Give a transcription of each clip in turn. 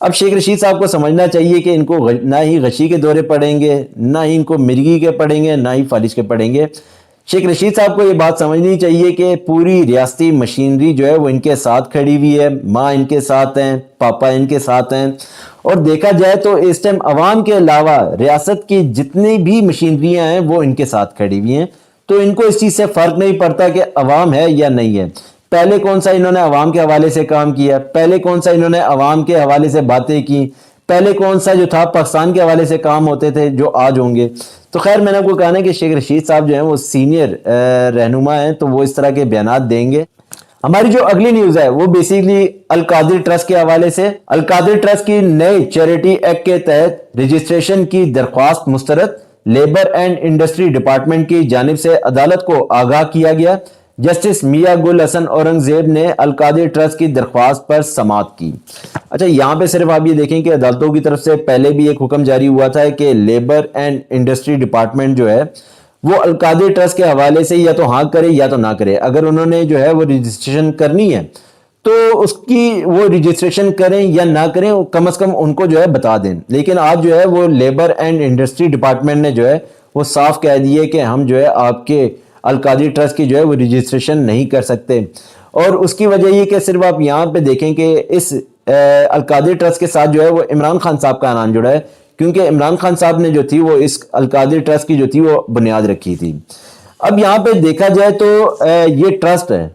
اب شیخ رشید صاحب کو سمجھنا چاہیے کہ ان کو نہ ہی غشی کے دورے پڑیں گے، نہ ہی ان کو مرگی کے پڑیں گے، نہ ہی فالج کے پڑیں گے۔ شیخ رشید صاحب کو یہ بات سمجھنی چاہیے کہ پوری ریاستی مشینری جو ہے وہ ان کے ساتھ کھڑی ہوئی ہے، ماں ان کے ساتھ ہیں، پاپا ان کے ساتھ ہیں، اور دیکھا جائے تو اس ٹائم عوام کے علاوہ ریاست کی جتنی بھی مشینریاں ہیں وہ ان کے ساتھ کھڑی ہوئی ہیں۔ تو ان کو اس چیز سے فرق نہیں پڑتا کہ عوام ہے یا نہیں ہے۔ پہلے کون سا انہوں نے عوام کے حوالے سے کام کیا، پہلے کون سا انہوں نے عوام کے حوالے سے باتیں کی، پہلے کون سا جو تھا پاکستان کے حوالے سے کام ہوتے تھے جو آج ہوں گے۔ تو خیر میں نے آپ کو کہا نا کہ شیخ رشید صاحب جو ہیں وہ سینئر رہنما ہیں، تو وہ اس طرح کے بیانات دیں گے۔ ہماری جو اگلی نیوز ہے وہ بیسیکلی القادری ٹرسٹ کے حوالے سے۔ القادری ٹرسٹ کی نئے چیریٹی ایکٹ کے تحت رجسٹریشن کی درخواست مسترد، لیبر اینڈ انڈسٹری ڈپارٹمنٹ کی جانب سے عدالت کو آگاہ کیا گیا۔ جسٹس میاں گل حسن اورنگزیب نے القادری ٹرسٹ کی درخواست پر سماعت کی۔ اچھا یہاں پہ صرف آپ یہ دیکھیں کہ عدالتوں کی طرف سے پہلے بھی ایک حکم جاری ہوا تھا کہ لیبر اینڈ انڈسٹری ڈپارٹمنٹ جو ہے وہ القادری ٹرسٹ کے حوالے سے یا تو ہاں کرے یا تو نہ کرے۔ اگر انہوں نے جو ہے وہ رجسٹریشن کرنی ہے تو اس کی وہ رجسٹریشن کریں یا نہ کریں، کم از کم ان کو جو ہے بتا دیں۔ لیکن آج جو ہے وہ لیبر اینڈ انڈسٹری ڈپارٹمنٹ نے جو ہے وہ صاف کہہ دیے کہ ہم جو ہے آپ کے القادری ٹرسٹ کی جو ہے وہ رجسٹریشن نہیں کر سکتے۔ اور اس کی وجہ یہ کہ صرف آپ یہاں پہ دیکھیں کہ اس القادری ٹرسٹ کے ساتھ جو ہے وہ عمران خان صاحب کا نام جڑا ہے، کیونکہ عمران خان صاحب نے جو تھی وہ اس القادری ٹرسٹ کی جو تھی وہ بنیاد رکھی تھی۔ اب یہاں پہ دیکھا جائے تو یہ ٹرسٹ ہے،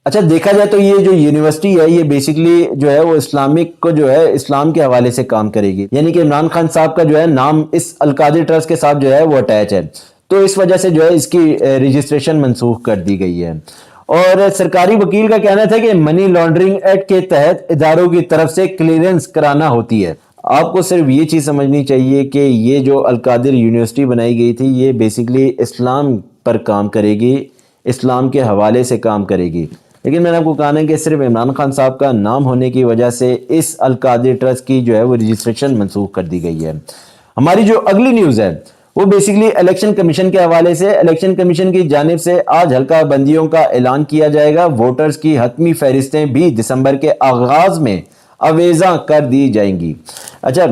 اچھا دیکھا جائے تو یہ جو یونیورسٹی ہے یہ بیسیکلی جو ہے وہ اسلامک کو جو ہے اسلام کے حوالے سے کام کرے گی، یعنی کہ عمران خان صاحب کا جو ہے نام اس القادری ٹرسٹ کے ساتھ جو ہے وہ اٹیچ ہے، تو اس وجہ سے جو ہے اس کی رجسٹریشن منسوخ کر دی گئی ہے۔ اور سرکاری وکیل کا کہنا تھا کہ منی لانڈرنگ ایکٹ کے تحت اداروں کی طرف سے کلیئرنس کرانا ہوتی ہے۔ آپ کو صرف یہ چیز سمجھنی چاہیے کہ یہ جو القادری یونیورسٹی بنائی گئی تھی یہ بیسیکلی اسلام پر کام کرے گی، اسلام کے حوالے سے کام کرے گی، لیکن میں نے آپ کو کہا ہے کہ صرف عمران خان صاحب کا نام ہونے کی وجہ سے اس القادری ٹرسٹ کی جو ہے وہ رجسٹریشن منسوخ کر دی گئی ہے۔ ہماری جو اگلی نیوز ہے وہ بیسیکلی الیکشن کمیشن کے حوالے سے۔ الیکشن کمیشن کی جانب سے آج حلقہ بندیوں کا اعلان کیا جائے گا۔ ووٹرز کی حتمی فہرستیں بھی دسمبر کے آغاز میں آویزاں کر دی جائیں گی۔ اچھا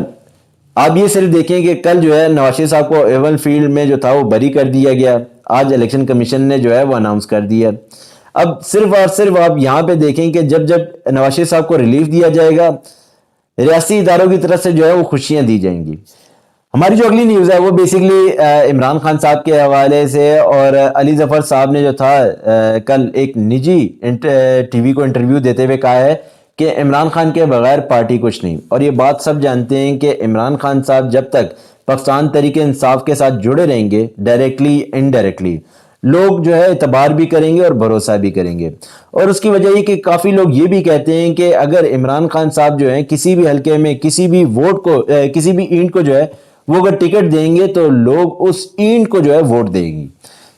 آپ یہ صرف دیکھیں کہ کل جو ہے نواز شریف صاحب کو ایون فیلڈ میں جو تھا وہ بری کر دیا گیا، آج الیکشن کمیشن نے جو ہے وہ اناؤنس کر دیا۔ اب صرف اور صرف آپ یہاں پہ دیکھیں کہ جب نواز شریف صاحب کو ریلیف دیا جائے گا، ریاستی اداروں کی طرف سے جو ہے وہ خوشیاں دی جائیں گی۔ ہماری جو اگلی نیوز ہے وہ بیسیکلی عمران خان صاحب کے حوالے سے، اور علی ظفر صاحب نے جو تھا کل ایک نجی ٹی وی کو انٹرویو دیتے ہوئے کہا ہے کہ عمران خان کے بغیر پارٹی کچھ نہیں، اور یہ بات سب جانتے ہیں کہ عمران خان صاحب جب تک پاکستان تحریک انصاف کے ساتھ جڑے رہیں گے، ڈائریکٹلی انڈائریکٹلی لوگ جو ہے اعتبار بھی کریں گے اور بھروسہ بھی کریں گے۔ اور اس کی وجہ یہ کہ کافی لوگ یہ بھی کہتے ہیں کہ اگر عمران خان صاحب جو ہیں کسی بھی حلقے میں کسی بھی ووٹ کو کسی بھی اینٹ کو جو ہے وہ اگر ٹکٹ دیں گے تو لوگ اس اینٹ کو جو ہے ووٹ دیں گی۔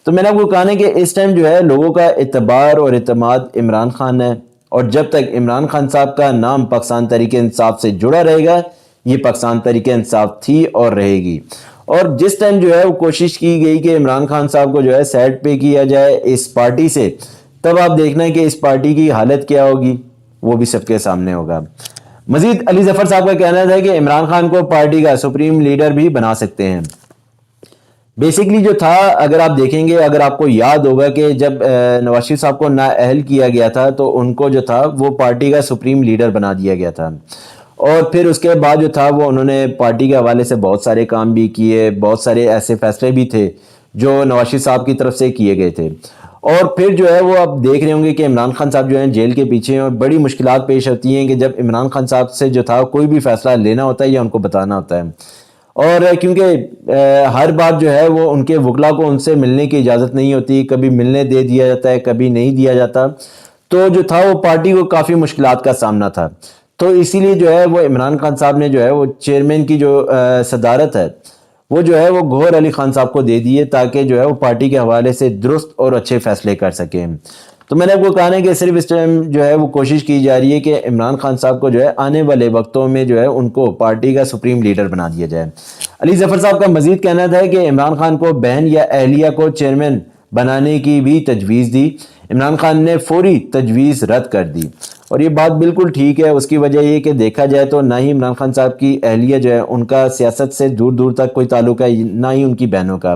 تو میں نے آپ کو کہا ہے کہ اس ٹائم جو ہے لوگوں کا اعتبار اور اعتماد عمران خان ہے، اور جب تک عمران خان صاحب کا نام پاکستان تحریک انصاف سے جڑا رہے گا یہ پاکستان تحریک انصاف تھی اور رہے گی۔ اور جس ٹائم جو ہے وہ کوشش کی گئی کہ عمران خان صاحب کو جو ہے سیٹ پہ کیا جائے اس پارٹی سے، تب آپ دیکھنا ہے کہ اس پارٹی کی حالت کیا ہوگی، وہ بھی سب کے سامنے ہوگا۔ مزید علی ظفر صاحب کا کہنا تھا کہ عمران خان کو پارٹی کا سپریم لیڈر بھی بنا سکتے ہیں۔ بیسیکلی جو تھا اگر آپ دیکھیں گے، اگر آپ کو یاد ہوگا کہ جب نواز شریف صاحب کو نااہل کیا گیا تھا تو ان کو جو تھا وہ پارٹی کا سپریم لیڈر بنا دیا گیا تھا، اور پھر اس کے بعد جو تھا وہ انہوں نے پارٹی کے حوالے سے بہت سارے کام بھی کیے، بہت سارے ایسے فیصلے بھی تھے جو نواز شریف صاحب کی طرف سے کیے گئے تھے۔ اور پھر جو ہے وہ آپ دیکھ رہے ہوں گے کہ عمران خان صاحب جو ہیں جیل کے پیچھے ہیں، اور بڑی مشکلات پیش ہوتی ہیں کہ جب عمران خان صاحب سے جو تھا کوئی بھی فیصلہ لینا ہوتا ہے یا ان کو بتانا ہوتا ہے، اور کیونکہ ہر بار جو ہے وہ ان کے وکلا کو ان سے ملنے کی اجازت نہیں ہوتی، کبھی ملنے دے دیا جاتا ہے کبھی نہیں دیا جاتا، تو جو تھا وہ پارٹی کو کافی مشکلات کا سامنا تھا۔ تو اسی لیے جو ہے وہ عمران خان صاحب نے جو ہے وہ چیئرمین کی جو صدارت ہے وہ جو ہے وہ گوہر علی خان صاحب کو دے دیے تاکہ جو ہے وہ پارٹی کے حوالے سے درست اور اچھے فیصلے کر سکیں۔ تو میں نے آپ کو کہا ہے کہ صرف اس ٹائم جو ہے وہ کوشش کی جا رہی ہے کہ عمران خان صاحب کو جو ہے آنے والے وقتوں میں جو ہے ان کو پارٹی کا سپریم لیڈر بنا دیا جائے۔ علی ظفر صاحب کا مزید کہنا تھا کہ عمران خان کو بہن یا اہلیہ کو چیئرمین بنانے کی بھی تجویز دی، عمران خان نے فوری تجویز رد کر دی۔ اور یہ بات بالکل ٹھیک ہے۔ اس کی وجہ یہ کہ دیکھا جائے تو نہ ہی عمران خان صاحب کی اہلیہ جو ہے ان کا سیاست سے دور دور تک کوئی تعلق ہے، نہ ہی ان کی بہنوں کا۔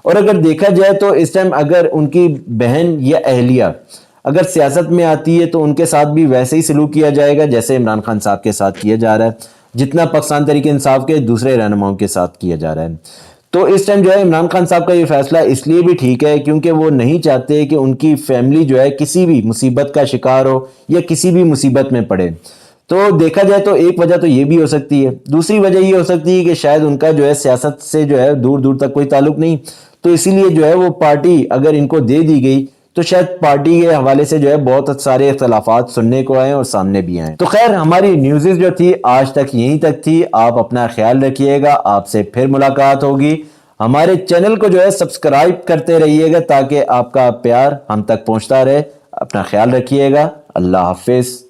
اور اگر دیکھا جائے تو اس ٹائم اگر ان کی بہن یا اہلیہ اگر سیاست میں آتی ہے تو ان کے ساتھ بھی ویسے ہی سلوک کیا جائے گا جیسے عمران خان صاحب کے ساتھ کیا جا رہا ہے، جتنا پاکستان تحریک انصاف کے دوسرے رہنماؤں کے ساتھ کیا جا رہا ہے۔ تو اس ٹائم جو ہے عمران خان صاحب کا یہ فیصلہ اس لیے بھی ٹھیک ہے کیونکہ وہ نہیں چاہتے کہ ان کی فیملی جو ہے کسی بھی مصیبت کا شکار ہو یا کسی بھی مصیبت میں پڑے۔ تو دیکھا جائے تو ایک وجہ تو یہ بھی ہو سکتی ہے، دوسری وجہ یہ ہو سکتی ہے کہ شاید ان کا جو ہے سیاست سے جو ہے دور دور تک کوئی تعلق نہیں، تو اسی لیے جو ہے وہ پارٹی اگر ان کو دے دی گئی تو شاید پارٹی کے حوالے سے جو ہے بہت سارے اختلافات سننے کو آئیں اور سامنے بھی آئیں۔ تو خیر ہماری نیوزز جو تھی آج تک یہیں تک تھی۔ آپ اپنا خیال رکھیے گا، آپ سے پھر ملاقات ہوگی۔ ہمارے چینل کو جو ہے سبسکرائب کرتے رہیے گا تاکہ آپ کا پیار ہم تک پہنچتا رہے۔ اپنا خیال رکھیے گا، اللہ حافظ۔